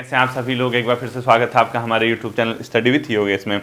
कैसे हैं आप सभी लोग। एक बार फिर से स्वागत है आपका हमारे YouTube channel study with Yogesh में।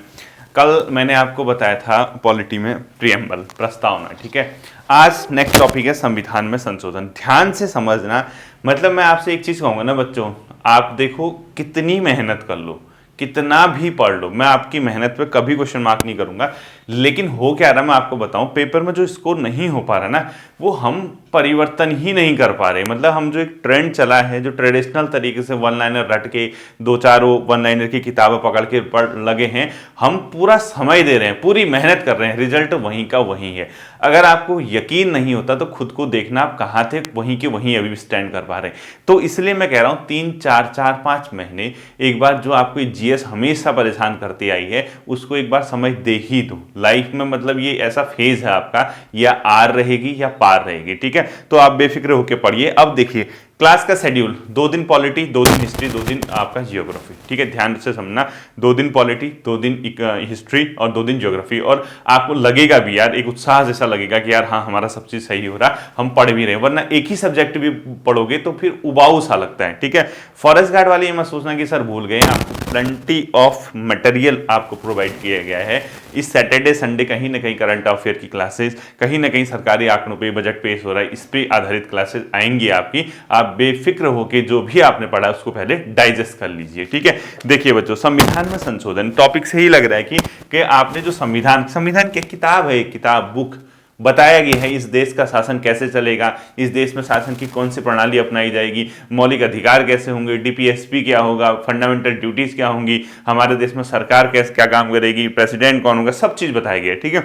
कल मैंने आपको बताया था पॉलिटी में प्रीएम्बल प्रस्तावना, ठीक है। आज नेक्स्ट टॉपिक है संविधान में संशोधन। ध्यान से समझना, मतलब मैं आपसे एक चीज कहूंगा ना बच्चों, आप देखो कितनी मेहनत कर लो, कितना भी पढ़ लो, मैं आपकी मेहनत पे कभी क्वेश्चन मार्क नहीं करूंगा, लेकिन हो क्या रहा मैं आपको बताऊं, पेपर में जो स्कोर नहीं हो पा रहा ना, वो हम परिवर्तन ही नहीं कर पा रहे। मतलब हम जो एक ट्रेंड चला है, जो ट्रेडिशनल तरीके से वन लाइनर रट के दो चार वन लाइनर की किताबें पकड़ के पढ़ लगे हैं, हम पूरा समय दे रहे हैं, पूरी मेहनत कर रहे हैं, रिजल्ट वहीं का वहीं है। अगर आपको यकीन नहीं होता तो खुद को देखना, आप कहाँ थे, वहीं के वहीं अभी भी स्टैंड कर पा रहे हैं। तो इसलिए मैं कह रहा हूँ 3-4-5 महीने एक बार जो आपको जीएस हमेशा परेशान करती आई है उसको एक बार समझ दे ही दो। लाइफ में मतलब ये ऐसा फेज है आपका, या आर रहेगी या पार रहेगी, ठीक है। तो आप बेफिक्र होकर पढ़िए। अब देखिए क्लास का शेड्यूल, 2 दिन पॉलिटी, 2 दिन हिस्ट्री, 2 दिन आपका जियोग्राफी, ठीक है। ध्यान से समझना, 2 दिन पॉलिटी, 2 दिन हिस्ट्री और 2 दिन जियोग्राफी। और आपको लगेगा भी यार, एक उत्साह जैसा लगेगा कि यार हाँ हमारा सब चीज सही हो रहा, हम पढ़ भी रहे हैं। वरना एक ही सब्जेक्ट भी पढ़ोगे तो फिर उबाऊ सा लगता है, ठीक है। फॉरेस्ट गार्ड वाले ये मत सोचना कि सर भूल गए, आपको प्लेंटी ऑफ मटेरियल आपको प्रोवाइड किया गया है। इस सैटरडे संडे कहीं ना कहीं करंट अफेयर की क्लासेस, कहीं ना कहीं सरकारी आंकड़ों पे बजट पेश हो रहा है, इस पे आधारित क्लासेस आएंगी आपकी। आप बेफिक्र होकर जो भी आपने पढ़ा उसको पहले डाइजेस्ट कर लीजिए, ठीक है। देखिए बच्चों, संविधान में संशोधन टॉपिक से ही लग रहा है कि आपने जो संविधान की किताब है, किताब बुक बताया गया है इस देश का शासन कैसे चलेगा, इस देश में शासन की कौन सी प्रणाली अपनाई जाएगी, मौलिक अधिकार कैसे होंगे, डीपीएसपी क्या होगा, फंडामेंटल ड्यूटीज क्या होंगी, हमारे देश में सरकार कैसे क्या काम करेगी, प्रेसिडेंट कौन होगा, सब चीज बताया गया है, ठीक है।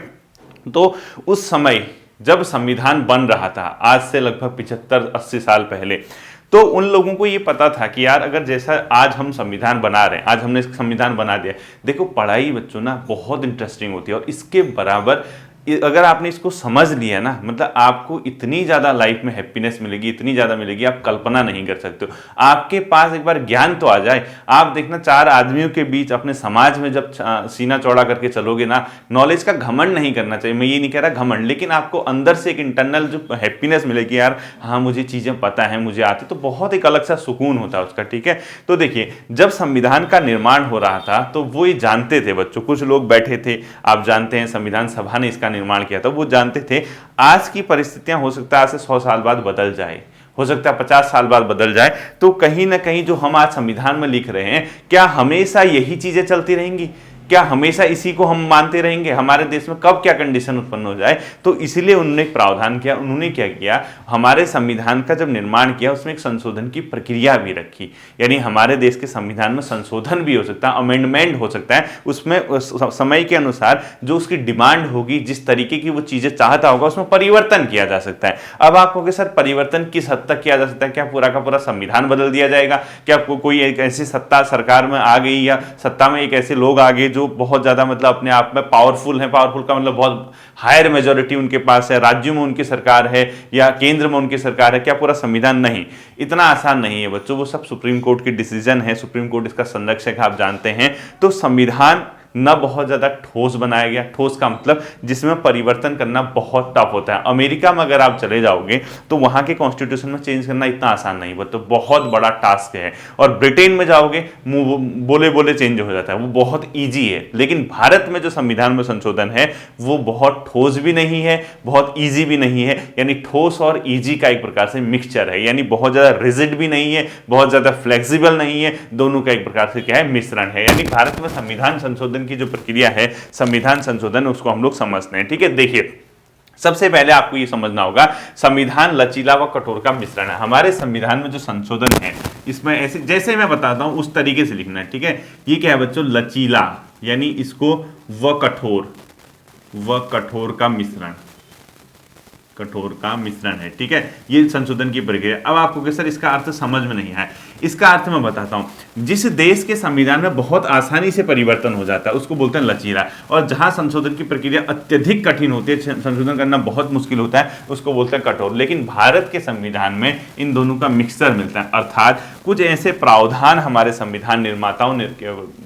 तो उस समय जब संविधान बन रहा था, आज से लगभग 75-80 साल पहले, तो उन लोगों को ये पता था कि यार अगर जैसा आज हम संविधान बना रहे हैं, आज हमने संविधान बना दिया। देखो पढ़ाई बच्चों ना बहुत इंटरेस्टिंग होती है, और इसके बराबर अगर आपने इसको समझ लिया ना, मतलब आपको इतनी ज्यादा लाइफ में हैप्पीनेस मिलेगी, इतनी ज्यादा मिलेगी, आप कल्पना नहीं कर सकते हो। आपके पास एक बार ज्ञान तो आ जाए, आप देखना 4 आदमियों के बीच अपने समाज में जब सीना चौड़ा करके चलोगे ना, नॉलेज का घमंड नहीं करना चाहिए, मैं ये नहीं कह रहा घमंड, लेकिन आपको अंदर से एक इंटरनल जो हैप्पीनेस मिलेगी, यार हाँ मुझे चीजें पता है, मुझे आती, तो बहुत एक अलग सा सुकून होता है उसका, ठीक है। तो देखिए जब संविधान का निर्माण हो रहा था तो वो ये जानते थे बच्चों, कुछ लोग बैठे थे, आप जानते हैं संविधान सभा ने इसका निर्माण किया था, वो जानते थे आज की परिस्थितियां हो सकता है आज से 100 साल बाद बदल जाए, हो सकता है 50 साल बाद बदल जाए। तो कहीं ना कहीं जो हम आज संविधान में लिख रहे हैं, क्या हमेशा यही चीजें चलती रहेंगी, क्या हमेशा इसी को हम मानते रहेंगे, हमारे देश में कब क्या कंडीशन उत्पन्न हो जाए। तो इसीलिए उन्होंने एक प्रावधान किया, उन्होंने क्या किया, हमारे संविधान का जब निर्माण किया उसमें एक संशोधन की प्रक्रिया भी रखी, यानी हमारे देश के संविधान में संशोधन भी हो सकता है, अमेंडमेंट हो सकता है, उसमें समय के अनुसार जो उसकी डिमांड होगी, जिस तरीके की वो चीजें चाहता होगा उसमें परिवर्तन किया जा सकता है। अब आप कहोगे सर परिवर्तन किस हद तक किया जा सकता है, क्या पूरा का पूरा संविधान बदल दिया जाएगा, क्या कोई एक ऐसी सत्ता सरकार में आ गई, या सत्ता में एक ऐसे लोग आ गए जो बहुत ज्यादा मतलब अपने आप में पावरफुल है, पावरफुल का मतलब बहुत हायर मेजॉरिटी उनके पास है, राज्यों में उनकी सरकार है या केंद्र में उनकी सरकार है, क्या पूरा संविधान? नहीं, इतना आसान नहीं है बच्चों, वो सब सुप्रीम कोर्ट की डिसीजन है, सुप्रीम कोर्ट इसका संरक्षक है, आप जानते हैं। तो संविधान न बहुत ज्यादा ठोस बनाया गया, ठोस का मतलब जिसमें परिवर्तन करना बहुत टफ होता है। अमेरिका में अगर आप चले जाओगे तो वहां के कॉन्स्टिट्यूशन में चेंज करना इतना आसान नहीं, तो बहुत बड़ा टास्क है। और ब्रिटेन में जाओगे बोले बोले चेंज हो जाता है, वो बहुत ईजी है। लेकिन भारत में जो संविधान में संशोधन है वो बहुत ठोस भी नहीं है, बहुत ईजी भी नहीं है, यानी ठोस और ईजी का एक प्रकार से मिक्सचर है, यानी बहुत ज्यादा रिजिड भी नहीं है, बहुत ज्यादा फ्लेक्सिबल नहीं है, दोनों का एक प्रकार से क्या है, मिश्रण है। यानी भारत में संविधान संशोधन की जो प्रक्रिया है, संविधान संशोधन, उसको हम लोग समझते हैं, ठीक है। देखिए सबसे पहले आपको ये समझना होगा, संविधान लचीला व कठोर का मिश्रण है। हमारे संविधान में जो संशोधन है इसमें ऐसे जैसे मैं बताता हूं उस तरीके से लिखना है, ठीक है। ये क्या है बच्चों, लचीला, यानी इसको व कठोर का मिश्रण, कठोर का मिश्रण है, ठीक है। ये संशोधन की प्रक्रिया। अब आपको सर इसका अर्थ समझ में नहीं आया, इसका अर्थ मैं बताता हूं। जिस देश के संविधान में बहुत आसानी से परिवर्तन हो जाता है उसको बोलते हैं लचीला, और जहां संशोधन की प्रक्रिया अत्यधिक कठिन होती है, संशोधन करना बहुत मुश्किल होता है, उसको बोलते हैं कठोर। लेकिन भारत के संविधान में इन दोनों का मिक्सचर मिलता है, अर्थात कुछ ऐसे प्रावधान हमारे संविधान निर्माताओं ने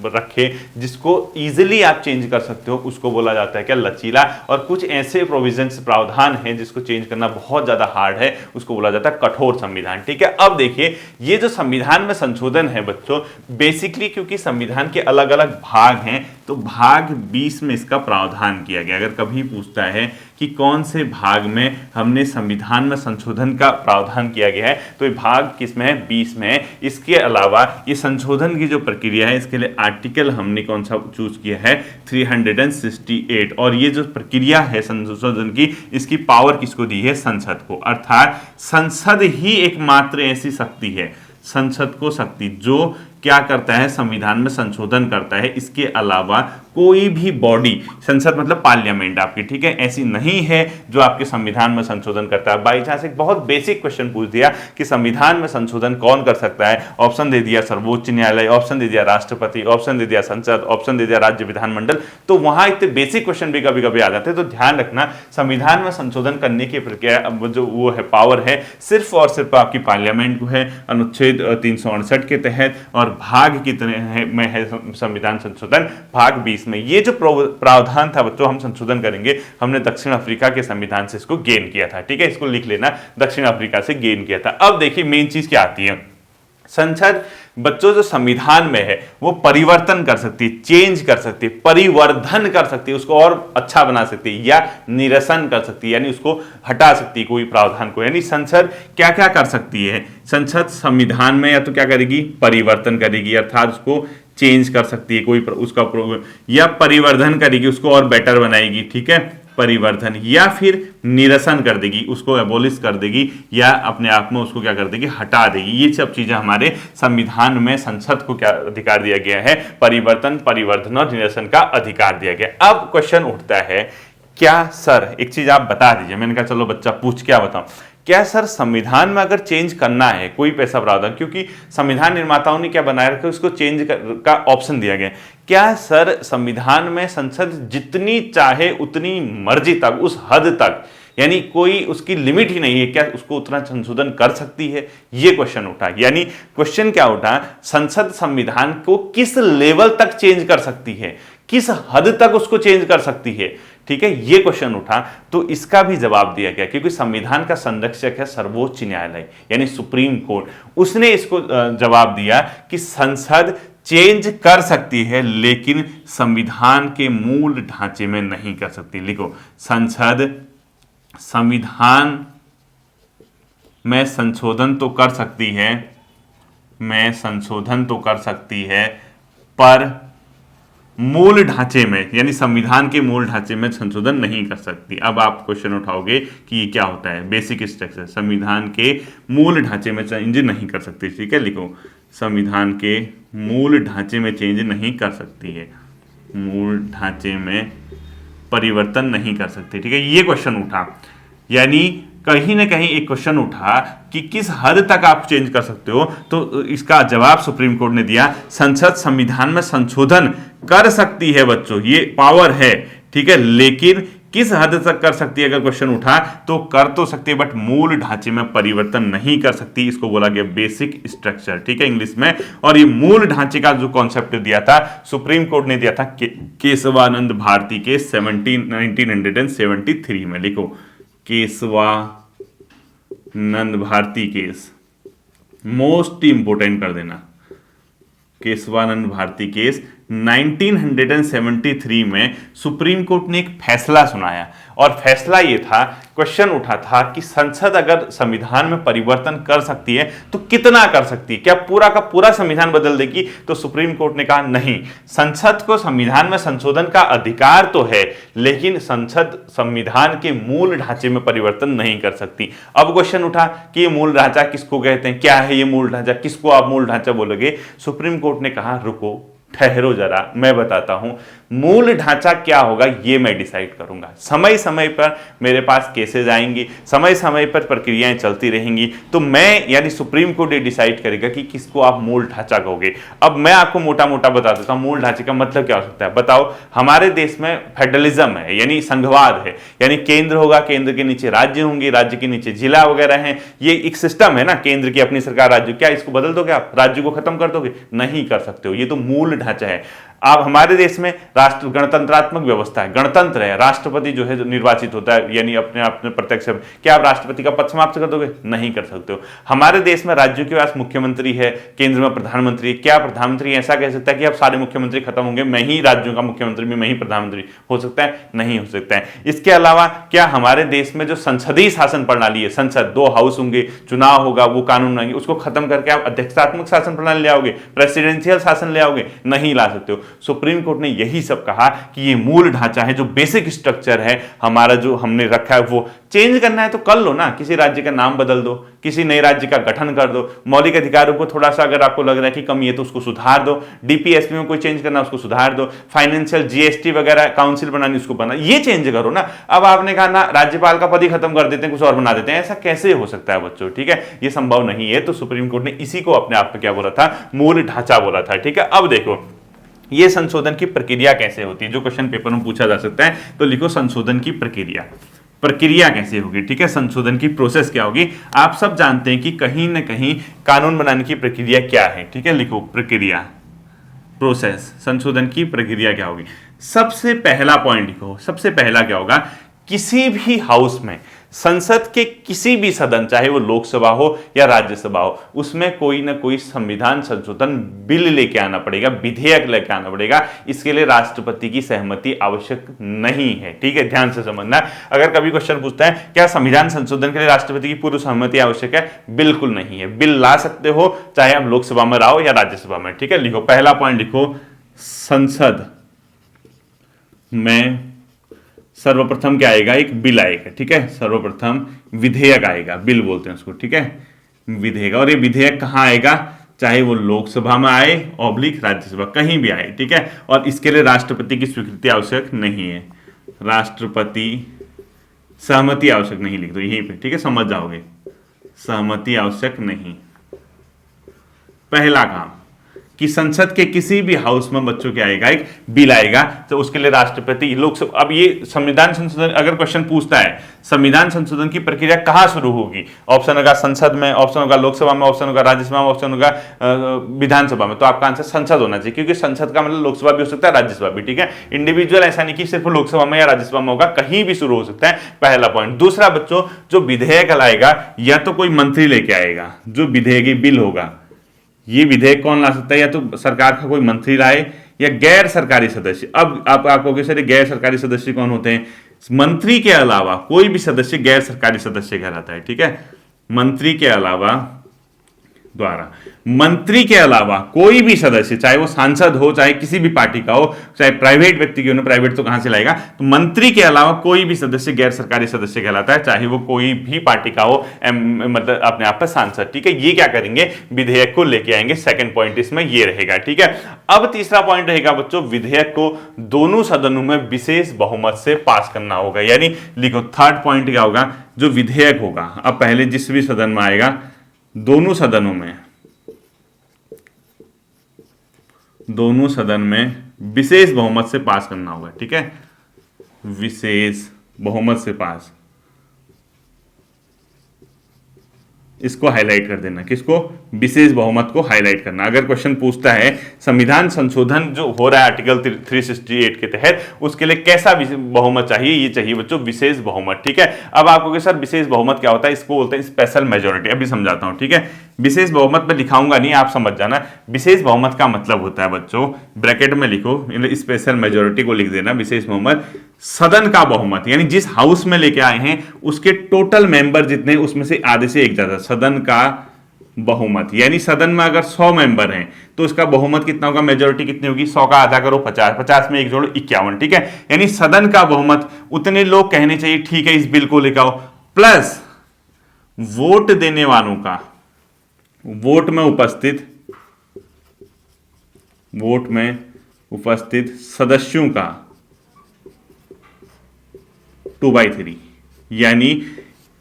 रखे जिसको इजिली आप चेंज कर सकते हो, उसको बोला जाता है क्या, लचीला। और कुछ ऐसे प्रोविजंस प्रावधान हैं जिसको चेंज करना बहुत ज्यादा हार्ड है, उसको बोला जाता है कठोर संविधान, ठीक है। अब देखिए ये जो संविधान संविधान में संशोधन है बच्चों बेसिकली क्योंकि संविधान के अलग अलग भाग हैं, तो भाग 20 में इसका प्रावधान किया गया। अगर कभी पूछता है कि कौन से भाग में हमने संविधान में संशोधन का प्रावधान किया गया है, तो ये भाग किस में है, 20 में है। इसके अलावा ये संशोधन की जो प्रक्रिया है इसके लिए आर्टिकल हमने कौन सा चूज किया है, 368। और ये जो प्रक्रिया है संशोधन की, इसकी पावर किसको दी है, संसद को। अर्थात संसद ही एकमात्र ऐसी शक्ति है, संसद को शक्ति जो क्या करता है, संविधान में संशोधन करता है। इसके अलावा कोई भी बॉडी, संसद मतलब पार्लियामेंट आपकी, ठीक है, ऐसी नहीं है जो आपके संविधान में संशोधन करता है। बाई चांस एक बहुत बेसिक क्वेश्चन पूछ दिया कि संविधान में संशोधन कौन कर सकता है, ऑप्शन दे दिया सर्वोच्च न्यायालय, ऑप्शन दे दिया राष्ट्रपति, ऑप्शन दे दिया संसद, ऑप्शन दे दिया राज्य विधानमंडल, तो वहां इतने बेसिक क्वेश्चन भी कभी कभी आ जाते हैं। तो ध्यान रखना, संविधान में संशोधन करने की प्रक्रिया जो वो है, पावर है, सिर्फ और सिर्फ आपकी पार्लियामेंट को है, अनुच्छेद 368 के तहत, और भाग कितने में है संविधान संशोधन, भाग 20 में। ये जो प्रावधान था बच्चों हम संशोधन करेंगे, हमने दक्षिण अफ्रीका के संविधान से इसको गेन किया था, ठीक है, इसको लिख लेना, दक्षिण अफ्रीका से गेन किया था। अब देखिए मेन चीज क्या आती है, संसद बच्चों जो संविधान में है वो परिवर्तन कर सकती है, चेंज कर सकती है, परिवर्धन कर सकती है, उसको और अच्छा बना सकती है, या निरसन कर सकती है, यानी उसको हटा सकती है कोई प्रावधान को। यानी संसद क्या क्या कर सकती है, संसद संविधान में या तो क्या करेगी, परिवर्तन करेगी, अर्थात उसको चेंज कर सकती है कोई उसका, या परिवर्धन करेगी, उसको और बेटर बनाएगी, ठीक है, परिवर्धन, या फिर निरसन कर देगी, उसको एबोलिश कर देगी, या अपने आप में उसको क्या कर देगी, हटा देगी। ये सब चीजें हमारे संविधान में संसद को क्या अधिकार दिया गया है, परिवर्तन, परिवर्धन और निरसन का अधिकार दिया गया। अब क्वेश्चन उठता है, क्या सर एक चीज आप बता दीजिए, मैंने कहा चलो बच्चा पूछ, क्या बताऊं, क्या सर संविधान में अगर चेंज करना है कोई पैसा प्रावधान, क्योंकि संविधान निर्माताओं ने क्या बनाया रखा, उसको चेंज का ऑप्शन दिया गया, क्या सर संविधान में संसद जितनी चाहे उतनी मर्जी तक, उस हद तक, यानी कोई उसकी लिमिट ही नहीं है, क्या उसको उतना संशोधन कर सकती है, ये क्वेश्चन उठा। यानी क्वेश्चन क्या उठा, संसद संविधान को किस लेवल तक चेंज कर सकती है, किस हद तक उसको चेंज कर सकती है, ठीक है, ये क्वेश्चन उठा। तो इसका भी जवाब दिया गया, क्योंकि संविधान का संरक्षक है सर्वोच्च न्यायालय यानी सुप्रीम कोर्ट, उसने इसको जवाब दिया कि संसद चेंज कर सकती है लेकिन संविधान के मूल ढांचे में नहीं कर सकती। लिखो, संसद संविधान में संशोधन तो कर सकती है, में संशोधन तो कर सकती है, पर मूल ढांचे में यानी संविधान के मूल ढांचे में संशोधन नहीं कर सकती। अब आप क्वेश्चन उठाओगे कि ये क्या होता है, बेसिक स्ट्रक्चर, संविधान के मूल ढांचे में चेंज नहीं कर सकती, ठीक है, लिखो, संविधान के मूल ढांचे में चेंज नहीं कर सकती है, मूल ढांचे में परिवर्तन नहीं कर सकती, ठीक है, ये क्वेश्चन उठा। यानी कहीं ना कहीं एक क्वेश्चन उठा कि किस हद तक आप चेंज कर सकते हो, तो इसका जवाब सुप्रीम कोर्ट ने दिया, संसद संविधान में संशोधन कर सकती है बच्चों, ये पावर है, ठीक है, लेकिन किस हद तक कर सकती है, अगर क्वेश्चन उठा तो कर तो सकती है, बट मूल ढांचे में परिवर्तन नहीं कर सकती। इसको बोला गया बेसिक स्ट्रक्चर, ठीक है, इंग्लिश में। और ये मूल ढांचे का जो कॉन्सेप्ट दिया था सुप्रीम कोर्ट ने दिया था केशवानंद भारती के 1973 में। लिखो, Keshavananda Bharati case, most important कर देना, केशवानंद भारती केस 1973 में सुप्रीम कोर्ट ने एक फैसला सुनाया, और फैसला ये था, क्वेश्चन उठा था कि संसद अगर संविधान में परिवर्तन कर सकती है तो कितना कर सकती है, क्या पूरा का पूरा संविधान बदल देगी? तो सुप्रीम कोर्ट ने कहा नहीं, संसद को संविधान में संशोधन का अधिकार तो है, लेकिन संसद संविधान के मूल ढांचे में परिवर्तन नहीं कर सकती। अब क्वेश्चन उठा कि ये मूल ढांचा किसको कहते हैं, क्या है ये मूल ढांचा, किसको आप मूल ढांचा बोलोगे? सुप्रीम कोर्ट ने कहा रुको, ठहरो जरा, मैं बताता हूं मूल ढांचा क्या होगा, ये मैं डिसाइड करूंगा। समय समय पर मेरे पास केसेस आएंगी, समय समय पर प्रक्रियाएं चलती रहेंगी, तो मैं यानी सुप्रीम कोर्ट ये डिसाइड करेगा कि किसको आप मूल ढांचा कहोगे। अब मैं आपको मोटा मोटा बता देता हूं मूल ढांचे का मतलब क्या हो सकता है। बताओ, हमारे देश में फेडरलिज्म है यानी संघवाद है, यानी केंद्र होगा, केंद्र के नीचे राज्य होंगे, राज्य के नीचे जिला वगैरह हैं, ये एक सिस्टम है ना, केंद्र की अपनी सरकार, राज्य, क्या इसको बदल दोगे आप, राज्य को खत्म कर दोगे? नहीं कर सकते हो, ये तो मूल ढांचा है। अब हमारे देश में राष्ट्र गणतंत्रात्मक व्यवस्था है, गणतंत्र है, राष्ट्रपति जो है निर्वाचित होता है, यानी अपने आप में प्रत्यक्ष। क्या आप राष्ट्रपति का पद समाप्त कर दोगे? नहीं कर सकते हो। हमारे देश में राज्यों के पास मुख्यमंत्री है, केंद्र में प्रधानमंत्री है। क्या प्रधानमंत्री ऐसा कह सकता है कि अब सारे मुख्यमंत्री खत्म होंगे, मैं ही राज्यों का मुख्यमंत्री भी, मैं ही प्रधानमंत्री? हो सकता है? नहीं हो सकता है। इसके अलावा क्या हमारे देश में जो संसदीय शासन प्रणाली है, संसद 2 हाउस होंगे, चुनाव होगा, वो कानून बनाएंगे, उसको खत्म करके आप अध्यक्षात्मक शासन प्रणाली ले आओगे, प्रेसिडेंशियल शासन ले आओगे? नहीं ला सकते हो। सुप्रीम कोर्ट ने यही सब कहा कि ये मूल ढांचा है, जो बेसिक स्ट्रक्चर है हमारा, जो हमने रखा है, वो चेंज करना है तो कर लो ना। किसी राज्य का नाम बदल दो, किसी नए राज्य का गठन कर दो, मौलिक अधिकारों को थोड़ा सा अगर आपको लग रहा है कि कमी है तो उसको सुधार दो, डीपीएसपी में कोई चेंज करना उसको सुधार दो, फाइनेंशियल जीएसटी वगैरह काउंसिल बनानी उसको बना, ये चेंज करो ना। अब आपने कहा ना राज्यपाल का पद ही खत्म कर देते हैं, कुछ और बना देते हैं, ऐसा कैसे हो सकता है बच्चों? ठीक है, ये संभव नहीं है। तो सुप्रीम कोर्ट ने इसी को अपने आप में क्या बोला था? मूल ढांचा बोला था। ठीक है, अब देखो ये संशोधन की प्रक्रिया कैसे होती है, जो क्वेश्चन पेपर में पूछा जा सकता है। तो लिखो संशोधन की प्रक्रिया कैसे होगी। ठीक है, संशोधन की प्रोसेस क्या होगी। आप सब जानते हैं कि कहीं ना कहीं कानून बनाने की प्रक्रिया क्या है। ठीक है, लिखो प्रक्रिया, प्रोसेस, संशोधन की प्रक्रिया क्या होगी। सबसे पहला पॉइंट लिखो, सबसे पहला क्या होगा, किसी भी हाउस में, संसद के किसी भी सदन, चाहे वो लोकसभा हो या राज्यसभा हो, उसमें कोई ना कोई संविधान संशोधन बिल लेके आना पड़ेगा, विधेयक लेके आना पड़ेगा। इसके लिए राष्ट्रपति की सहमति आवश्यक नहीं है। ठीक है, ध्यान से समझना। अगर कभी क्वेश्चन पूछता है क्या संविधान संशोधन के लिए राष्ट्रपति की पूर्व सहमति आवश्यक है, बिल्कुल नहीं है। बिल ला सकते हो चाहे आप लोकसभा में लाओ या राज्यसभा में। ठीक है, लिखो पहला पॉइंट लिखो, संसद में सर्वप्रथम क्या आएगा, एक बिल आएगा। ठीक है, सर्वप्रथम विधेयक आएगा, बिल बोलते हैं उसको। ठीक है, विधेयक। और ये विधेयक कहां आएगा, चाहे वो लोकसभा में आए ऑब्लिक राज्यसभा, कहीं भी आए। ठीक है, और इसके लिए राष्ट्रपति की स्वीकृति आवश्यक नहीं है, राष्ट्रपति सहमति आवश्यक नहीं, लिख दो यहीं पे। ठीक है, समझ जाओगे, सहमति आवश्यक नहीं। पहला काम कि संसद के किसी भी हाउस में बच्चों के आएगा, एक बिल आएगा, तो उसके लिए राष्ट्रपति, लोकसभा। अब ये संविधान संशोधन अगर क्वेश्चन पूछता है संविधान संशोधन की प्रक्रिया कहां शुरू होगी, ऑप्शन होगा संसद में, ऑप्शन होगा लोकसभा में, ऑप्शन होगा राज्यसभा में, ऑप्शन होगा विधानसभा में। तो आपका आंसर संसद होना चाहिए, क्योंकि संसद का मतलब लोकसभा भी हो सकता है, राज्यसभा भी। ठीक है, इंडिविजुअल ऐसा नहीं कि सिर्फ लोकसभा में या राज्यसभा में होगा, कहीं भी शुरू हो सकता है। पहला पॉइंट। दूसरा बच्चों, जो विधेयक लाएगा या तो कोई मंत्री लेके आएगा, जो विधेयक बिल होगा, ये विधेयक कौन ला सकता है, या तो सरकार का कोई मंत्री लाए या गैर सरकारी सदस्य। अब आप कहोगे सर गैर सरकारी सदस्य कौन होते हैं, मंत्री के अलावा कोई भी सदस्य गैर सरकारी सदस्य कहलाता है। ठीक है, मंत्री के अलावा द्वारा, मंत्री के अलावा कोई भी सदस्य, चाहे वो सांसद हो, चाहे किसी भी पार्टी का हो, चाहे प्राइवेट व्यक्ति की हो, प्राइवेट तो कहां से लाएगा, तो मंत्री के अलावा कोई भी सदस्य गैर सरकारी सदस्य कहलाता है, चाहे वो कोई भी पार्टी का हो, मतलब अपने आप पर सांसद। ठीक है, ये क्या करेंगे, विधेयक को लेके आएंगे। सेकंड पॉइंट इसमें ये रहेगा। ठीक है, अब तीसरा पॉइंट रहेगा बच्चों, विधेयक को दोनों सदनों में विशेष बहुमत से पास करना होगा। यानी लिखो थर्ड पॉइंट क्या होगा, जो विधेयक होगा, अब पहले जिस भी सदन में आएगा, दोनों सदन में विशेष बहुमत से पास करना होगा। ठीक है, विशेष बहुमत से पास, इसको हाईलाइट कर देना। किसको, विशेष बहुमत को हाईलाइट करना। अगर क्वेश्चन पूछता है संविधान संशोधन जो हो रहा है आर्टिकल 368 के तहत, उसके लिए कैसा बहुमत चाहिए, ये चाहिए बच्चों विशेष बहुमत। ठीक है, अब आप कहोगे सर विशेष बहुमत क्या होता है, इसको बोलते हैं स्पेशल मेजोरिटी। अभी समझाता हूं। ठीक है, विशेष बहुमत में लिखाऊंगा नहीं, आप समझ जाना। विशेष बहुमत का मतलब होता है बच्चों, ब्रैकेट में लिखो, स्पेशल मेजोरिटी को लिख देना। विशेष बहुमत सदन का बहुमत, यानी जिस हाउस में लेके आए हैं उसके टोटल मेंबर जितने, उसमें से आधे से एक ज्यादा, सदन का बहुमत। यानी सदन में अगर 100 मेंबर हैं तो उसका बहुमत कितना होगा, मेजोरिटी कितनी होगी, 100 का आधा करो 50, 50 में एक जोड़ो 51। ठीक है, यानी सदन का बहुमत, उतने लोग कहने चाहिए ठीक है इस बिल को लेकर आओ, प्लस वोट देने वालों का, वोट में उपस्थित सदस्यों का 2/3, यानी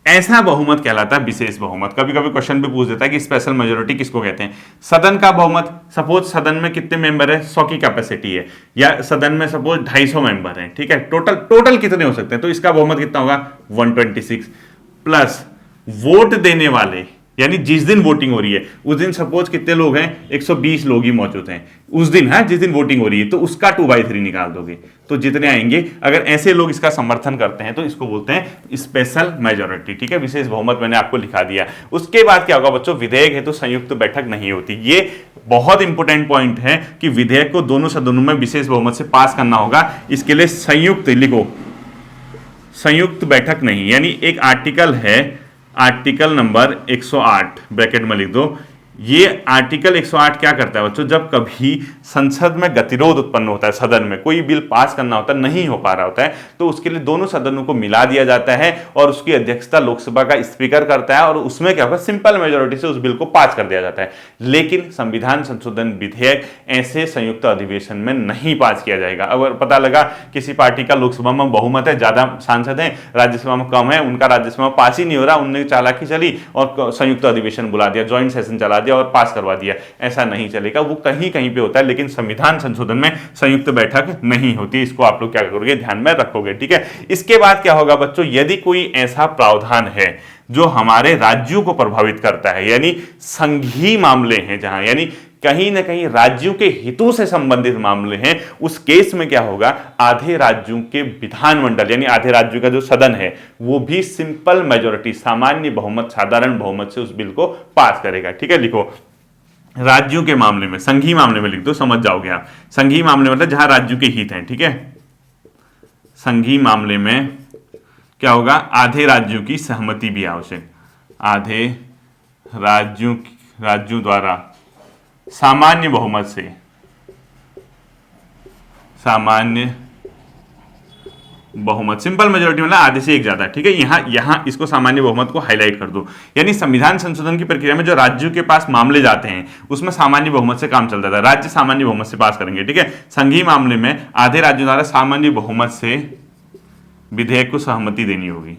ऐसा बहुमत कहलाता है विशेष बहुमत। कभी कभी क्वेश्चन भी पूछ देता है कि स्पेशल मेजोरिटी किसको कहते हैं। सदन का बहुमत, सपोज सदन में कितने मेंबर है, 100 की कैपेसिटी है, या सदन में सपोज 250 मेंबर हैं। ठीक है, टोटल कितने हो सकते हैं, तो इसका बहुमत कितना होगा 126, प्लस वोट देने वाले यानी जिस दिन वोटिंग हो रही है उस दिन सपोज कितने लोग हैं, 120 लोग ही मौजूद हैं उस दिन, है जिस दिन वोटिंग हो रही है, तो उसका 2/3 निकाल दोगे तो जितने आएंगे। अगर ऐसे लोग इसका समर्थन करते हैं तो इसको बोलते हैं स्पेशल मेजोरिटी, ठीक है, विशेष बहुमत मैंने आपको लिखा दिया। उसके बाद क्या होगा बच्चों, विधेयक है तो संयुक्त बैठक नहीं होती। ये बहुत इंपॉर्टेंट पॉइंट है कि विधेयक को दोनों सदनों में विशेष बहुमत से पास करना होगा, इसके लिए संयुक्त लिखो, संयुक्त बैठक नहीं। यानी एक आर्टिकल है, आर्टिकल नंबर 108 ब्रैकेट में लिख दो। ये आर्टिकल 108 क्या करता है बच्चों, जब कभी संसद में गतिरोध उत्पन्न होता है, सदन में कोई बिल पास करना होता है, नहीं हो पा रहा होता है, तो उसके लिए दोनों सदनों को मिला दिया जाता है और उसकी अध्यक्षता लोकसभा का स्पीकर करता है और उसमें क्या होगा, सिंपल मेजोरिटी से उस बिल को पास कर दिया जाता है। लेकिन संविधान संशोधन विधेयक ऐसे संयुक्त अधिवेशन में नहीं पास किया जाएगा। अगर पता लगा किसी पार्टी का लोकसभा में बहुमत है, ज्यादा सांसद हैं, राज्यसभा में कम है, उनका राज्यसभा में पास ही नहीं हो रहा, उनने चालाकी चली और संयुक्त अधिवेशन बुला दिया, ज्वाइंट सेशन चला दिया और पास करवा दिया, ऐसा नहीं चलेगा। वो कहीं कहीं पे होता है, लेकिन संविधान संशोधन में संयुक्त बैठक नहीं होती। इसको आप लोग क्या करोगे, ध्यान में रखोगे, ठीक है। इसके बाद क्या होगा बच्चों, यदि कोई ऐसा प्रावधान है जो हमारे राज्यों को प्रभावित करता है, यानी संघीय मामले हैं जहां, यानी कहीं ना कहीं राज्यों के हितों से संबंधित मामले हैं, उस केस में क्या होगा, आधे राज्यों के विधानमंडल यानी आधे राज्यों का जो सदन है वो भी सिंपल मेजोरिटी, सामान्य बहुमत, साधारण बहुमत से उस बिल को पास करेगा, ठीक है। लिखो राज्यों के मामले में, संघीय मामले में लिख दो, समझ जाओगे आप। संघीय मामले मतलब जहां राज्यों के हित हैं, ठीक है। संघीय मामले में क्या होगा, आधे राज्यों की सहमति भी आवश्यक, आधे राज्यों द्वारा सामान्य बहुमत से, सामान्य बहुमत, सिंपल मेजोरिटी मतलब आधे से एक ज्यादा, ठीक है। यहां इसको सामान्य बहुमत को हाईलाइट कर दो। यानी संविधान संशोधन की प्रक्रिया में जो राज्यों के पास मामले जाते हैं उसमें सामान्य बहुमत से काम चलता था, राज्य सामान्य बहुमत से पास करेंगे, ठीक है। संघीय मामले में आधे राज्यों द्वारा सामान्य बहुमत से विधेयक को सहमति देनी होगी,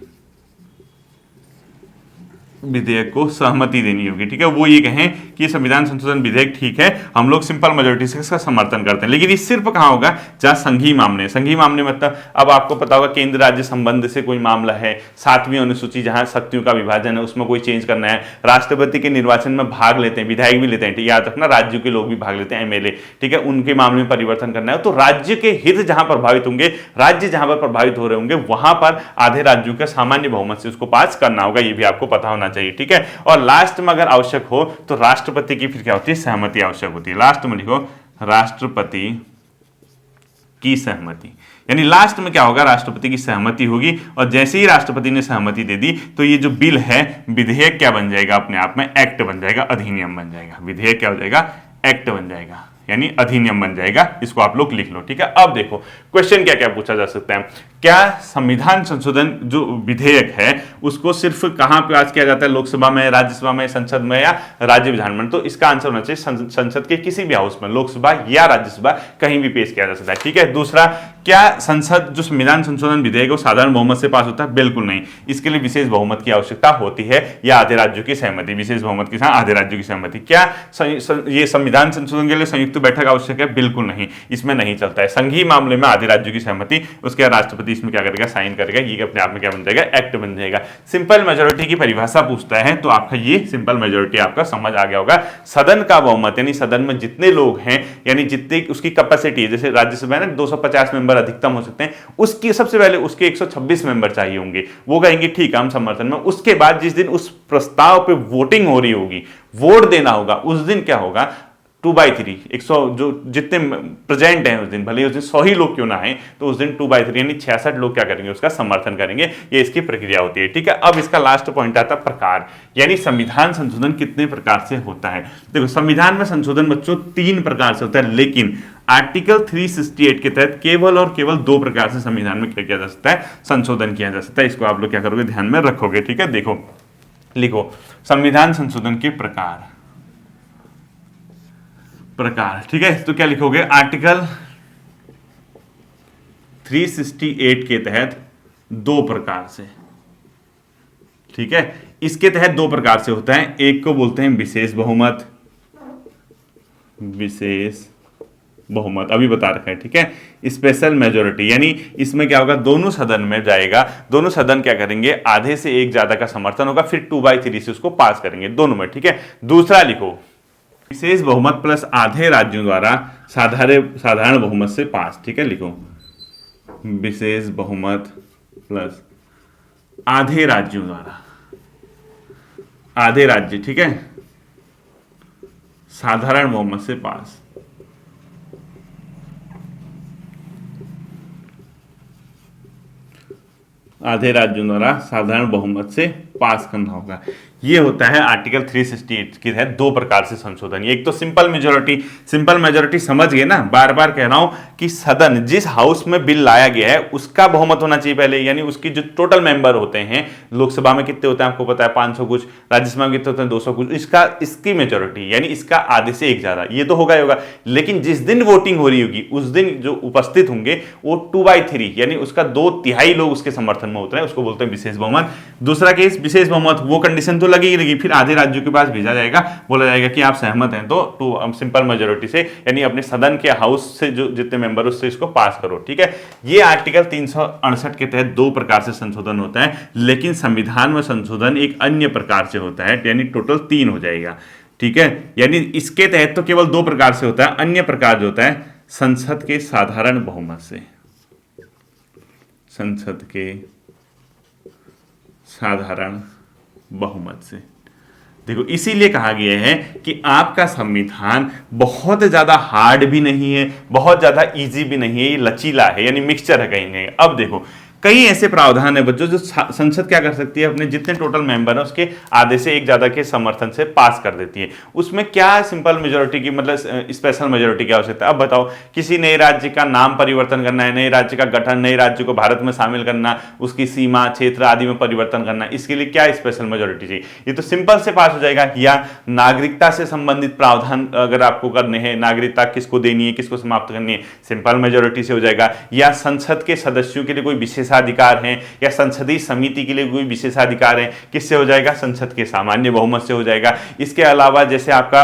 विधेयक को सहमति देनी होगी, ठीक है। वो ये कहें कि संविधान संशोधन विधेयक ठीक है, हम लोग सिंपल मेजोरिटी से इसका समर्थन करते हैं। लेकिन ये सिर्फ कहां होगा, जहां संघीय मामले, संघीय मामले मतलब अब आपको पता होगा केंद्र राज्य संबंध से कोई मामला है, 7वीं अनुसूची जहां शक्तियों का विभाजन है उसमें कोई चेंज करना है, राष्ट्रपति के निर्वाचन में भाग लेते हैं, विधायक भी लेते हैं, याद रखना राज्यों के लोग भी भाग लेते हैं, एमएलए, ठीक है, उनके मामले में परिवर्तन करना है, तो राज्य के हित जहां प्रभावित होंगे, राज्य जहां पर प्रभावित हो रहे होंगे, वहां पर आधे राज्यों का सामान्य बहुमत से उसको पास करना होगा, ये भी आपको पता होना चाहिए, ठीक है। और लास्ट में अगर आवश्यक हो तो राष्ट्रपति की फिर क्या होती है, सहमति आवश्यक होती है। लास्ट में लिखो राष्ट्रपति की सहमति, यानी लास्ट में क्या होगा, राष्ट्रपति की सहमति होगी और जैसे ही राष्ट्रपति ने सहमति दे दी तो ये जो बिल है विधेयक क्या बन जाएगा, अपने आप में एक्ट बन जाएगा, अधिनियम बन जाएगा। विधेयक क्या हो जाएगा, एक्ट बन जाएगा, यानी अधिनियम बन जाएगा। इसको आप लोग लिख लो, ठीक है। अब देखो क्वेश्चन क्या क्या पूछा जा सकता है, क्या संविधान संशोधन जो विधेयक है उसको सिर्फ कहां पास किया जाता है, लोकसभा में, राज्यसभा में, संसद में या राज्य विधानमंडल? तो इसका आंसर होना चाहिए संसद के किसी भी हाउस में, लोकसभा या राज्यसभा, कहीं भी पेश किया जा सकता है, ठीक है। दूसरा, क्या संसद जो संविधान संशोधन विधेयक है साधारण बहुमत से पास होता है? बिल्कुल नहीं, इसके लिए विशेष बहुमत की आवश्यकता होती है या आधे राज्यों की सहमति, विशेष बहुमत के साथ आधे राज्यों की सहमति। क्या ये संविधान संशोधन के लिए संयुक्त बैठक आवश्यक है? बिल्कुल नहीं, इसमें नहीं चलता है। संघीय मामले में आधे राज्यों की सहमति, उसके बाद राष्ट्रपति इसमें क्या करेगा, साइन करेगा, ये अपने आप में क्या बन जाएगा, एक्ट बन जाएगा। सिंपल मेजोरिटी की परिभाषा पूछता है तो आपका ये सिंपल मेजोरिटी आपका समझ आ गया होगा। सदन का बहुमत यानी सदन में जितने लोग हैं, यानी जितने उसकी कैपेसिटी है, जैसे राज्यसभा है ना 250 मेंबर अधिकतम हो सकते हैं, उसकी सबसे पहले उसके 126 मेंबर चाहिए होंगे, वो कहेंगे ठीक है हम समर्थन में। उसके बाद जिस दिन उस प्रस्ताव पे वोटिंग हो रही होगी, वोट देना होगा, उस दिन क्या होगा, 2/3 100 जो जितने प्रेजेंट हैं उस दिन, भले उस दिन 100 ही लोग क्यों ना आए, तो उस दिन 2/3 यानी 66 लोग क्या करेंगे, उसका समर्थन करेंगे। ये इसकी प्रक्रिया होती है, ठीक है। अब इसका लास्ट पॉइंट आता है प्रकार, यानी संविधान संशोधन कितने प्रकार से होता है। देखो संविधान में संशोधन बच्चों 3 प्रकार से होता है, लेकिन आर्टिकल 368 के तहत केवल और केवल 2 प्रकार से संविधान में क्या किया जा सकता है, संशोधन किया जा सकता है। इसको आप लोग क्या करोगे, ध्यान में रखोगे, ठीक है। देखो लिखो संविधान संशोधन के प्रकार, ठीक है। तो क्या लिखोगे, आर्टिकल 368 के तहत 2 प्रकार से, ठीक है। इसके तहत 2 प्रकार से होता है, एक को बोलते हैं विशेष बहुमत, विशेष बहुमत, अभी बता रखा है, ठीक है। स्पेशल मेजोरिटी यानी इसमें क्या होगा, दोनों सदन में जाएगा, दोनों सदन क्या करेंगे, आधे से एक ज्यादा का समर्थन होगा, फिर 2/3 से उसको पास करेंगे दोनों में, ठीक है। दूसरा लिखो, विशेष बहुमत प्लस आधे राज्यों द्वारा साधारण बहुमत से पास, ठीक है। लिखो विशेष बहुमत प्लस आधे राज्यों द्वारा, आधे राज्य, ठीक है, साधारण बहुमत से पास। आधे राज्यों द्वारा साधारण बहुमत से पास करना होगा। ये होता है आर्टिकल 368 के तहत दो प्रकार से संशोधन। एक तो सिंपल मेजोरिटी, सिंपल मेजोरिटी समझ गए ना, बार बार कह रहा हूं कि सदन जिस हाउस में बिल लाया गया है उसका बहुमत होना चाहिए पहले, यानी उसकी जो टोटल मेंबर होते हैं, लोकसभा में कितने होते हैं आपको पता है 500 कुछ, राज्यसभा में कितने होते हैं 200 कुछ, इसकी मेजोरिटी यानी इसका आधे से एक ज्यादा, ये तो होगा ही होगा। लेकिन जिस दिन वोटिंग हो रही होगी उस दिन जो उपस्थित होंगे वो 2/3 यानी उसका 2/3 लोग उसके समर्थन में होते हैं, उसको बोलते हैं विशेष बहुमत। दूसरा केस विशेष बहुमत, वो कंडीशन तो लगी ही लगी, फिर आधे राज्यों के पास भेजा जाएगा, बोला जाएगा कि आप सहमत हैं तो सिंपल मेजोरिटी से यानी अपने सदन के हाउस से जो जितने मेंबर उससे इसको पास करो, ठीक है। ये आर्टिकल 368 के तहत दो प्रकार से संशोधन होता है, लेकिन संविधान में संशोधन एक अन्य प्रकार से होता है, यानी टोटल 3 हो जाएगा, ठीक है। यानी इसके तहत तो केवल 2 प्रकार से होता है, अन्य प्रकार जो होता है संसद के साधारण बहुमत से, संसद के साधारण बहुमत से। देखो इसीलिए कहा गया है कि आपका संविधान बहुत ज्यादा हार्ड भी नहीं है, बहुत ज्यादा इजी भी नहीं है, ये लचीला है, यानी मिक्सचर है कहीं नहीं। अब देखो कई ऐसे प्रावधान है बच्चों जो संसद क्या कर सकती है, अपने जितने टोटल मेंबर है उसके आधे से एक ज्यादा के समर्थन से पास कर देती है। उसमें क्या सिंपल मेजोरिटी की मतलब स्पेशल मेजोरिटी की आवश्यकता है। अब बताओ किसी नए राज्य का नाम परिवर्तन करना है, नए राज्य का गठन, नए राज्य को भारत में शामिल करना, उसकी सीमा क्षेत्र आदि में परिवर्तन करना, इसके लिए क्या स्पेशल मेजोरिटी चाहिए, ये तो सिंपल से पास हो जाएगा। या नागरिकता से संबंधित प्रावधान अगर आपको करने हैं, नागरिकता किसको देनी है, किसको समाप्त करनी है, सिंपल मेजोरिटी से हो जाएगा। या संसद के सदस्यों के लिए कोई विशेषाधिकार हैं या संसदीय समिति के लिए कोई विशेषाधिकार है, किससे हो जाएगा, संसद के सामान्य बहुमत से हो जाएगा। इसके अलावा जैसे आपका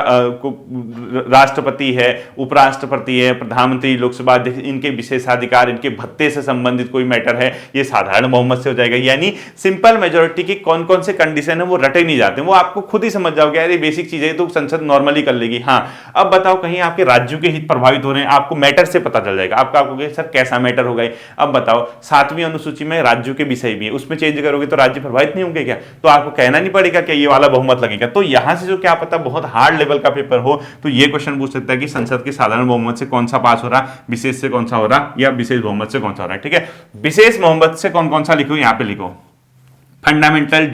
राष्ट्रपति है, उपराष्ट्रपति है, प्रधानमंत्री, लोकसभा अध्यक्ष, इनके विशेषाधिकार, इनके भत्ते से संबंधित कोई मैटर है, ये साधारण बहुमत से हो जाएगा। यानी सिंपल मेजोरिटी की कौन कौन से कंडीशन है वो रटे नहीं जाते, वो आपको खुद ही समझ जाओगे, अरे बेसिक चीज है तो संसद नॉर्मली कर लेगी। हाँ अब बताओ कहीं आपके राज्यों के हित प्रभावित हो रहे हैं, आपको मैटर से पता चल जाएगा, आपका आपको सर कैसा मैटर होगा। अब बताओ 7वीं अनुसूची में राज्यों के विषय भी है, उसमें चेंज करोगे तो राज्य प्रभावित नहीं होंगे क्या, तो आपको कहना नहीं पड़ेगा कि ये वाला बहुमत लगेगा। तो यहां से जो क्या पता बहुत हार्ड लेवल का पेपर हो तो ये क्वेश्चन पूछ सकता है कि संसद के साधारण बहुमत से कौन सा पास हो रहा, विशेष से कौन सा हो रहा, या विशेष बहुमत से कौन सा हो रहा है, ठीक है। विशेष बहुमत से कौन कौन सा लिखो, यहां पे लिखो फंडामेंटल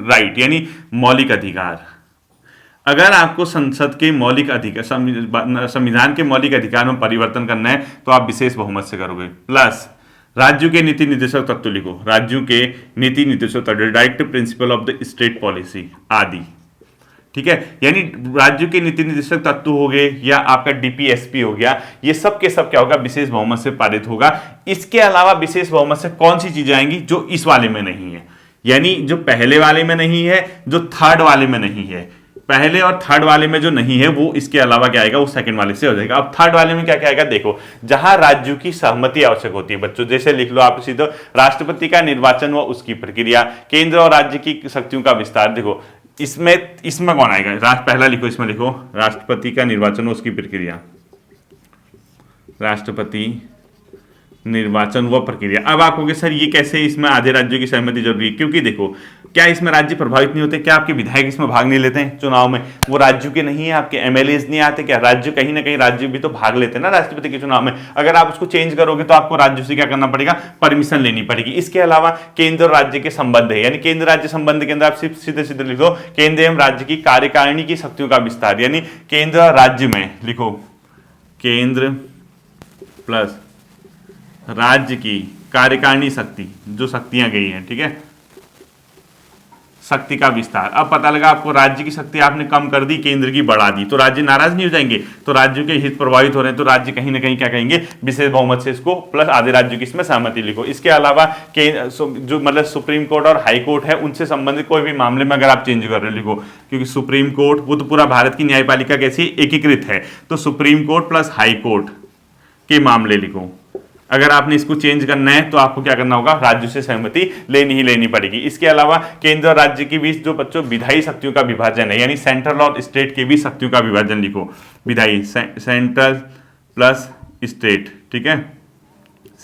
राइट यानी मौलिक अधिकार। अगर आपको संसद के मौलिक अधिकार, संविधान के मौलिक अधिकार में परिवर्तन करना है तो आप विशेष बहुमत से करोगे। प्लस राज्यों के नीति निर्देशक तत्व लिखो, राज्यों के नीति निर्देशक तत्व, directive principle of the state policy आदि, ठीक है। यानी राज्यों के नीति निर्देशक तत्व हो गए या आपका डीपीएसपी हो गया, ये सब के सब क्या होगा, विशेष बहुमत से पारित होगा। इसके अलावा विशेष बहुमत से कौन सी चीजें आएंगी जो इस वाले में नहीं है, यानी जो पहले वाले में नहीं है, जो थर्ड वाले में नहीं है, पहले और थर्ड वाले में जो नहीं है वो इसके अलावा क्या आएगा, वो सेकंड वाले से हो जाएगा। अब थर्ड वाले में क्या क्या आएगा, देखो जहां राज्यों की सहमति आवश्यक होती है बच्चों, जैसे लिख लो आप सीधे राष्ट्रपति का निर्वाचन व उसकी प्रक्रिया, केंद्र और राज्य की शक्तियों का विस्तार। देखो इसमें कौन आएगा, पहला लिखो, इसमें लिखो राष्ट्रपति का निर्वाचन व उसकी प्रक्रिया, राष्ट्रपति निर्वाचन व प्रक्रिया। अब आप कहोगे सर ये कैसे, इसमें आधे राज्यों की सहमति जरूरी है, क्योंकि देखो क्या इसमें राज्य प्रभावित नहीं होते, क्या आपके विधायक इसमें भाग नहीं लेते हैं चुनाव में, वो राज्यों के नहीं है, आपके एमएलएज नहीं आते क्या, राज्य कहीं ना कहीं राज्य भी तो भाग लेते हैं ना राष्ट्रपति के चुनाव में। अगर आप उसको चेंज करोगे तो आपको राज्यों से क्या करना पड़ेगा, परमिशन लेनी पड़ेगी। इसके अलावा केंद्र और राज्य के संबंध है, यानी केंद्र राज्य संबंध के अंदर आप सिर्फ सीधे सीधे लिखो केंद्र एवं राज्य की कार्यकारिणी की शक्तियों का विस्तार, यानी केंद्र और राज्य में लिखो केंद्र प्लस राज्य की कार्यकारिणी शक्ति, जो शक्तियां गई हैं, ठीक है, शक्ति का विस्तार। अब पता लगा आपको राज्य की शक्ति आपने कम कर दी, केंद्र की बढ़ा दी, तो राज्य नाराज नहीं हो जाएंगे, तो राज्यों के हित प्रभावित हो रहे हैं, तो राज्य कहीं ना कहीं क्या कहेंगे, विशेष बहुमत से इसको प्लस आधे राज्यों की इसमें सहमति लिखो। इसके अलावा जो मतलब सुप्रीम कोर्ट और हाई कोर्ट है उनसे संबंधित कोई भी मामले में अगर आप चेंज कर रहे हो लिखो, क्योंकि सुप्रीम कोर्ट वो तो पूरा भारत की न्यायपालिका कैसी एकीकृत है, तो supreme court plus high court के मामले लिखो। अगर आपने इसको चेंज करना है तो आपको क्या करना होगा, राज्यों से सहमति लेनी ही लेनी पड़ेगी। इसके अलावा केंद्र और राज्य के बीच जो बच्चों विधायी शक्तियों का विभाजन है, यानी सेंट्रल और स्टेट के बीच शक्तियों का विभाजन लिखो। विधायी सेंट्रल प्लस स्टेट, ठीक है,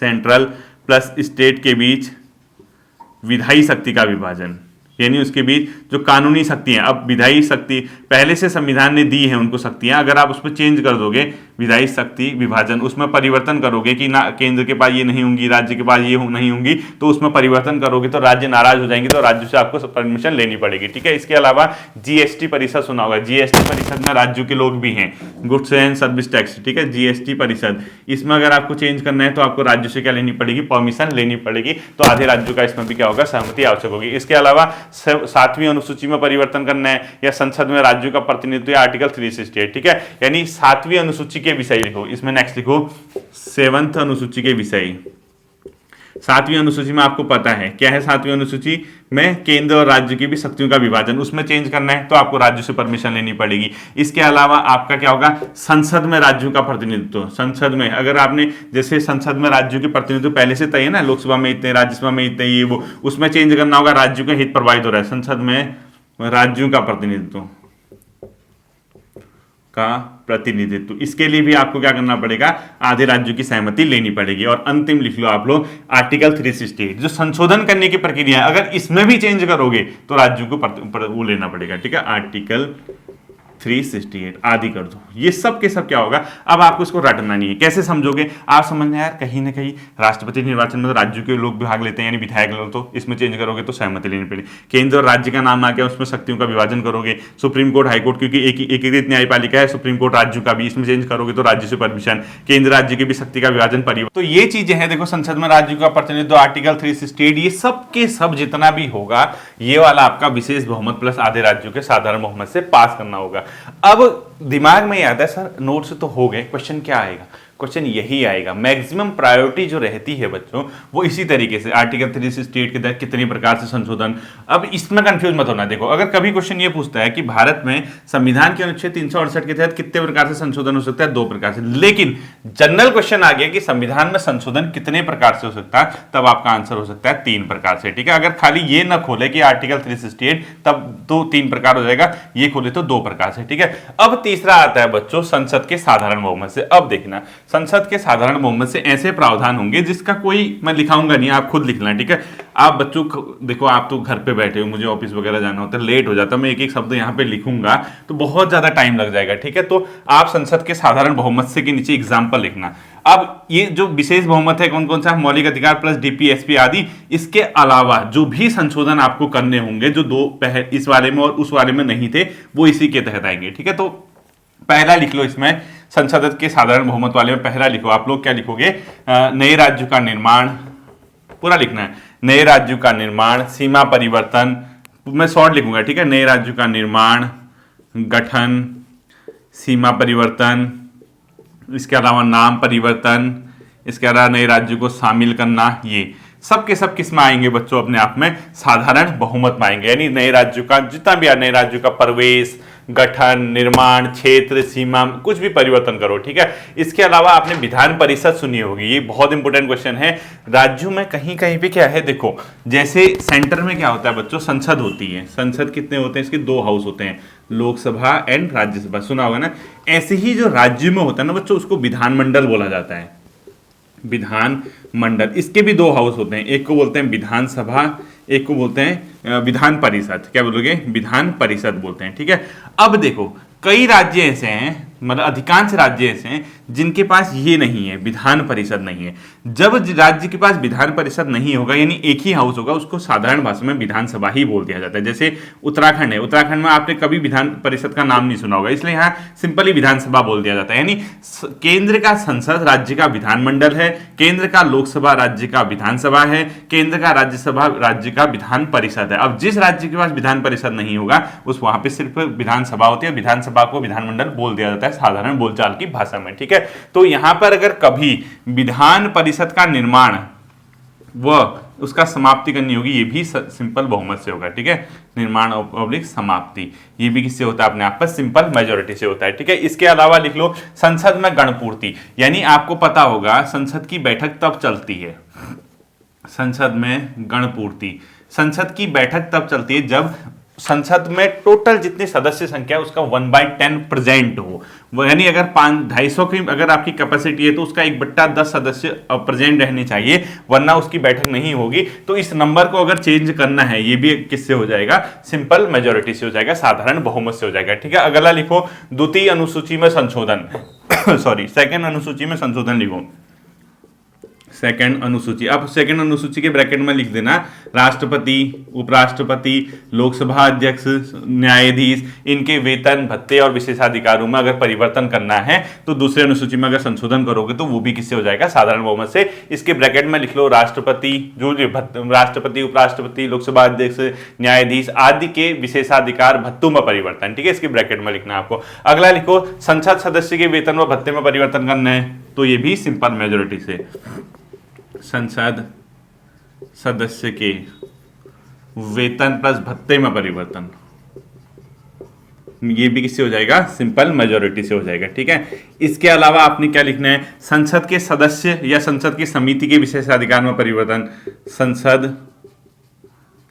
सेंट्रल प्लस स्टेट के बीच विधायी शक्ति का विभाजन, यानी उसके बीच जो कानूनी शक्तियां, अब विधायी शक्ति पहले से संविधान ने दी है उनको शक्तियां, अगर आप उसमें चेंज कर दोगे विधायी शक्ति विभाजन, उसमें परिवर्तन करोगे कि ना केंद्र के पास ये नहीं होंगी, राज्य के पास ये नहीं होंगी, तो उसमें परिवर्तन करोगे तो राज्य नाराज हो जाएंगे, तो राज्य से आपको परमिशन लेनी पड़ेगी, ठीक है। इसके अलावा जीएसटी परिषद सुना होगा, जीएसटी परिषद में राज्यों के लोग भी हैं, गुड्स एंड सर्विस टैक्स, ठीक है, जीएसटी परिषद, इसमें अगर आपको चेंज करना है तो आपको राज्य से क्या लेनी पड़ेगी, परमिशन लेनी पड़ेगी, तो आधे राज्यों का इसमें भी क्या होगा, सहमति आवश्यक होगी। इसके अलावा 7वीं अनुसूची में परिवर्तन करना है या संसद में राज्यों का प्रतिनिधित्व या आर्टिकल 368, ठीक है, यानी 7वीं अनुसूची के विषय लिखो। इसमें नेक्स्ट लिखो 7th अनुसूची के विषय। 7वीं अनुसूची में आपको पता है क्या है, 7वीं अनुसूची में केंद्र और राज्य की भी शक्तियों का विभाजन, उसमें चेंज करना है तो आपको राज्य से परमिशन लेनी पड़ेगी। इसके अलावा आपका क्या होगा, संसद में राज्यों का प्रतिनिधित्व, संसद में अगर आपने जैसे संसद में राज्यों के प्रतिनिधित्व पहले से तय है ना, लोकसभा में इतने, राज्यसभा में इतने, ये वो, उसमें चेंज करना होगा, राज्यों के हित प्रभावित हो रहा है, संसद में राज्यों का प्रतिनिधित्व का प्रतिनिधित्व, इसके लिए भी आपको क्या करना पड़ेगा, आधे राज्यों की सहमति लेनी पड़ेगी। और अंतिम लिख लो आप लोग आर्टिकल 368, जो संशोधन करने की प्रक्रिया है, अगर इसमें भी चेंज करोगे तो राज्यों को वो लेना पड़ेगा, ठीक है, आर्टिकल 368 आदि कर दो। ये सब के सब क्या होगा, अब आपको इसको रटना नहीं है। कैसे समझोगे आप, समझना यार कहीं ना कहीं राष्ट्रपति निर्वाचन में तो राज्यों के लोग भाग लेते हैं, यानी विधायक लोग, तो इसमें चेंज करोगे तो सहमति लेनी पड़ेगी। केंद्र और राज्य का नाम आ गया, उसमें शक्तियों का विभाजन करोगे। सुप्रीम कोर्ट, हाईकोर्ट, क्योंकि एकीकृत न्यायपालिका है, सुप्रीम कोर्ट राज्यों का भी, इसमें चेंज करोगे तो राज्य से परमिशन, केंद्र राज्य की भी शक्ति का विभाजन, परिवर्तन, तो ये चीजें हैं। देखो संसद में राज्यों का प्रतिनिधित्व, आर्टिकल 368, ये सब के सब जितना भी होगा, ये वाला आपका विशेष बहुमत प्लस आधे राज्यों के साधारण बहुमत से पास करना होगा। अब दिमाग में याद है सर नोट्स तो हो गए, क्वेश्चन क्या आएगा, क्वेश्चन यही आएगा। मैक्सिमम प्रायोरिटी जो रहती है बच्चों वो इसी तरीके से, आर्टिकल 368 के तहत कितनी प्रकार से संशोधन। अब इसमें कंफ्यूज मत होना। देखो अगर कभी क्वेश्चन ये पूछता है कि भारत में संविधान के अनुच्छेद 368 के तहत कितने प्रकार से संशोधन हो सकता है, 2 प्रकार से, लेकिन जनरल क्वेश्चन आ गया कि संविधान में संशोधन कितने प्रकार से हो सकता है, तब आपका आंसर हो सकता है 3 प्रकार से, ठीक है। अगर खाली ये ना खोले कि आर्टिकल 368 तब तो 3 प्रकार हो जाएगा, ये खोले तो 2 प्रकार से, ठीक है। अब तीसरा आता है बच्चों संसद के साधारण बहुमत से। अब देखना संसद के साधारण बहुमत से ऐसे प्रावधान होंगे जिसका कोई मैं लिखाऊंगा नहीं, आप खुद लिखना, ठीक है। आप बच्चों देखो आप तो घर पे बैठे हो, मुझे ऑफिस वगैरह जाना होता है, लेट हो जाता है, मैं एक एक शब्द यहाँ पे लिखूंगा तो बहुत ज्यादा टाइम लग जाएगा, ठीक है। तो आप संसद के साधारण बहुमत से के नीचे एग्जाम्पल लिखना। अब ये जो विशेष बहुमत है कौन कौन सा, मौलिक अधिकार प्लस डीपीएसपी आदि, इसके अलावा जो भी संशोधन आपको करने होंगे जो 2 इस वाले में और उस वाले में नहीं थे वो इसी के तहत आएंगे, ठीक है। तो पहला लिख लो इसमें संसद के साधारण बहुमत वाले में पहला लिखो, आप लोग क्या लिखोगे, नए राज्यों का निर्माण, पूरा लिखना है, नए राज्यों का निर्माण, सीमा परिवर्तन, मैं शॉर्ट लिखूंगा, ठीक है, नए राज्यों का निर्माण, गठन, सीमा परिवर्तन, इसके अलावा नाम परिवर्तन, इसके अलावा नए राज्यों को शामिल करना, ये सब के सब किस में आएंगे बच्चों, अपने आप में साधारण बहुमत में आएंगे। यानी नए राज्यों का जितना भी नए राज्यों का प्रवेश, गठन, निर्माण, क्षेत्र, सीमा, कुछ भी परिवर्तन करो, ठीक है। इसके अलावा आपने विधान परिषद सुनी होगी, ये बहुत इंपॉर्टेंट क्वेश्चन है। राज्यों में कहीं कहीं पे क्या है, देखो जैसे सेंटर में क्या होता है बच्चों, संसद होती है, संसद कितने होते हैं, इसके 2 हाउस होते हैं, लोकसभा एंड राज्यसभा, सुना होगा ना। ऐसे ही जो राज्य में होता है ना बच्चों, उसको विधानमंडल बोला जाता है, विधान मंडल। इसके भी 2 हाउस होते हैं, एक को बोलते हैं विधानसभा, एक को बोलते हैं विधान परिषद। क्या बोलोगे, विधान परिषद बोलते हैं, ठीक है। अब देखो कई राज्य ऐसे हैं, मतलब अधिकांश राज्य ऐसे हैं जिनके पास ये नहीं है, विधान परिषद नहीं है। जब राज्य के पास विधान परिषद नहीं होगा, यानी एक ही हाउस होगा, उसको साधारण भाषा में विधानसभा ही बोल दिया जाता है। जैसे उत्तराखंड है, उत्तराखंड में आपने कभी विधान परिषद का नाम नहीं सुना होगा, इसलिए यहाँ सिंपली विधानसभा बोल दिया जाता है। यानी केंद्र का संसद राज्य का विधानमंडल है, केंद्र का लोकसभा राज्य का विधानसभा है, केंद्र का राज्यसभा राज्य का विधान परिषद है। अब जिस राज्य के पास विधान परिषद नहीं होगा उस वहां पे सिर्फ विधानसभा होती है, विधानसभा को विधानमंडल बोल दिया जाता है साधारण बोलचाल की भाषा में, ठीक है। तो यहां पर अगर कभी विधान परिषद का निर्माण व उसका समाप्ति करनी होगी, ये भी सिंपल बहुमत से होगा, ठीक है। निर्माण ऑब्लिक समाप्ति, ये भी किससे होता है, अपने आप पर सिंपल मेजोरिटी से होता है, ठीक है। इसके अलावा लिख लो संसद में गणपूर्ति, यानी आपको पता होगा संसद की बैठक तब चलती है, संसद में गणपूर्ति, संसद की बैठक तब चलती है जब संसद में टोटल जितनी सदस्य संख्या है उसका 1/10 प्रेजेंट हो, यानी अगर 250 की अगर आपकी कैपेसिटी है तो उसका 1/10 सदस्य प्रेजेंट रहने चाहिए, वरना उसकी बैठक नहीं होगी। तो इस नंबर को अगर चेंज करना है, ये भी किससे हो जाएगा, सिंपल मेजोरिटी से हो जाएगा, साधारण बहुमत से हो जाएगा, ठीक है। अगला लिखो द्वितीय अनुसूची में संशोधन सॉरी सेकंड अनुसूची में संशोधन लिखो, सेकंड अनुसूची। अब सेकंड अनुसूची के ब्रैकेट में लिख देना राष्ट्रपति, उपराष्ट्रपति, लोकसभा अध्यक्ष, न्यायाधीश, इनके वेतन भत्ते और विशेषाधिकारों में अगर परिवर्तन करना है तो दूसरे अनुसूची में अगर संशोधन करोगे तो वो भी किससे हो जाएगा, साधारण बहुमत से। इसके ब्रैकेट में लिख लो राष्ट्रपति, जो राष्ट्रपति, उपराष्ट्रपति, लोकसभा अध्यक्ष, न्यायाधीश आदि के विशेषाधिकार भत्तों में परिवर्तन, ठीक है, इसके ब्रैकेट में लिखना आपको। अगला लिखो संसद सदस्य के वेतन व भत्ते में परिवर्तन करना है, तो ये भी सिंपल मेजोरिटी से, संसद सदस्य के वेतन प्लस भत्ते में परिवर्तन, ये भी किससे हो जाएगा, सिंपल मेजोरिटी से हो जाएगा, ठीक है। इसके अलावा आपने क्या लिखना है, संसद के सदस्य या संसद की समिति के विशेषाधिकार में परिवर्तन, संसद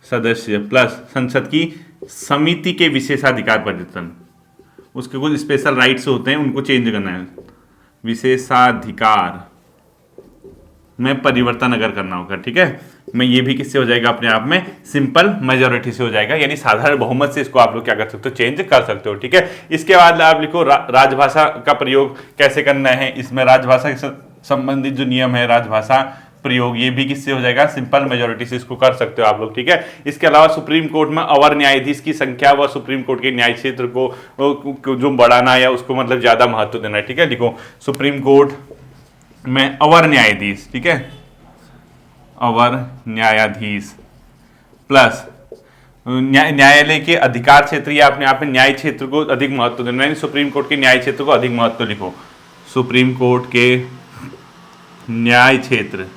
सदस्य प्लस संसद की समिति के विशेषाधिकार परिवर्तन, उसके कुछ स्पेशल राइट्स होते हैं उनको चेंज करना है, विशेषाधिकार में परिवर्तन अगर करना होगा, ठीक है। मैं ये भी किससे हो जाएगा, अपने आप में सिंपल मेजोरिटी से हो जाएगा, यानी साधारण बहुमत से इसको आप लोग क्या कर सकते हो, चेंज कर सकते हो, ठीक है। इसके बाद आप लिखो राजभाषा का प्रयोग कैसे करना है, इसमें राजभाषा से संबंधित जो नियम है राजभाषा प्रयोग, ये भी किससे हो जाएगा, सिंपल मेजोरिटी से इसको कर सकते हो आप लोग, ठीक है। इसके अलावा सुप्रीम कोर्ट में अवर न्यायाधीश की संख्या व सुप्रीम कोर्ट के न्याय क्षेत्र को जो बढ़ाना या उसको मतलब ज्यादा महत्व देना है, ठीक है। लिखो सुप्रीम कोर्ट में अवर न्यायाधीश, ठीक है, अवर न्यायाधीश प्लस न्यायालय के अधिकार क्षेत्र या अपने आप में न्याय क्षेत्र को अधिक महत्व देना, यानी सुप्रीम कोर्ट के न्याय क्षेत्र को अधिक महत्व लिखो, सुप्रीम कोर्ट के न्याय क्षेत्र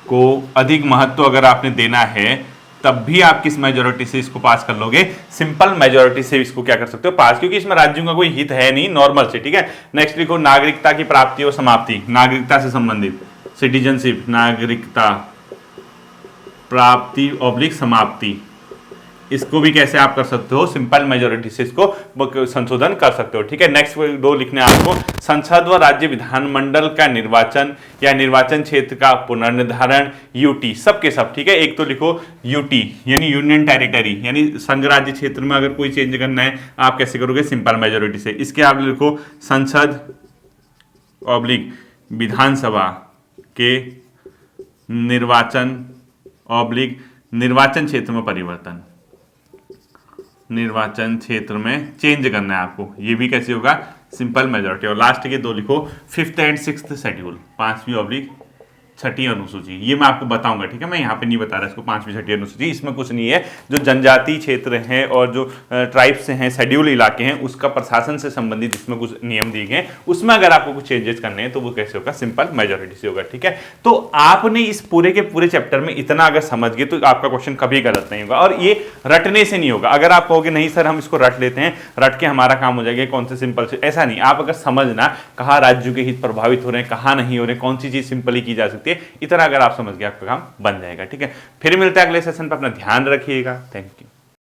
को अधिक महत्व अगर आपने देना है तब भी आप किस मेजोरिटी से इसको पास कर लोगे, सिंपल मेजोरिटी से इसको क्या कर सकते हो, पास, क्योंकि इसमें राज्यों का कोई हित है नहीं, नॉर्मल से, ठीक है। नेक्स्ट लिखो नागरिकता की प्राप्ति और समाप्ति, नागरिकता से संबंधित, सिटीजनशिप, नागरिकता प्राप्ति ऑब्लिक समाप्ति, इसको भी कैसे आप कर सकते हो, सिंपल मेजोरिटी से इसको संशोधन कर सकते हो, ठीक है। नेक्स्ट दो लिखने आपको संसद व राज्य विधानमंडल का निर्वाचन या निर्वाचन क्षेत्र का पुनर्निर्धारण, यूटी, सबके सब, ठीक है। एक तो लिखो यूटी यानी यूनियन टेरिटरी, यानी संघ राज्य क्षेत्र में अगर कोई चेंज करना है आप कैसे करोगे, सिंपल मेजोरिटी से। इसके आप लिखो संसद ऑब्लिक विधानसभा के निर्वाचन ऑब्लिक निर्वाचन क्षेत्र में परिवर्तन, निर्वाचन क्षेत्र में चेंज करना है आपको, ये भी कैसे होगा, सिंपल मेजोरिटी। और लास्ट के दो लिखो फिफ्थ एंड सिक्स्थ शेड्यूल, 5वीं ऑब्लिक 6ठी अनुसूची, ये मैं आपको बताऊंगा, ठीक है। मैं यहाँ पे नहीं बता रहा इसको 5वीं 6ठी अनुसूची, इसमें कुछ नहीं है, जो जनजातीय क्षेत्र हैं और जो ट्राइब्स हैं, शेड्यूल इलाके हैं, उसका प्रशासन से संबंधित इसमें कुछ नियम दिए गए, उसमें अगर आपको कुछ चेंजेस करने हैं तो वो कैसे होगा, सिंपल मेजोरिटी से होगा, ठीक है। तो आपने इस पूरे के पूरे चैप्टर में इतना अगर समझ गए तो आपका क्वेश्चन कभी गलत नहीं होगा, और ये रटने से नहीं होगा। अगर आप कहोगे नहीं सर हम इसको रट लेते हैं, रट के हमारा काम हो जाएगा, कौन से सिंपल से, ऐसा नहीं। आप अगर समझना कहाँ राज्यों के हित प्रभावित हो रहे हैं, कहाँ नहीं हो रहे, कौन सी चीज सिंपली की जा सकती है, इतना अगर आप समझ गए आपका काम बन जाएगा, ठीक है। फिर मिलते हैं अगले सेशन पर, अपना ध्यान रखिएगा, थैंक यू।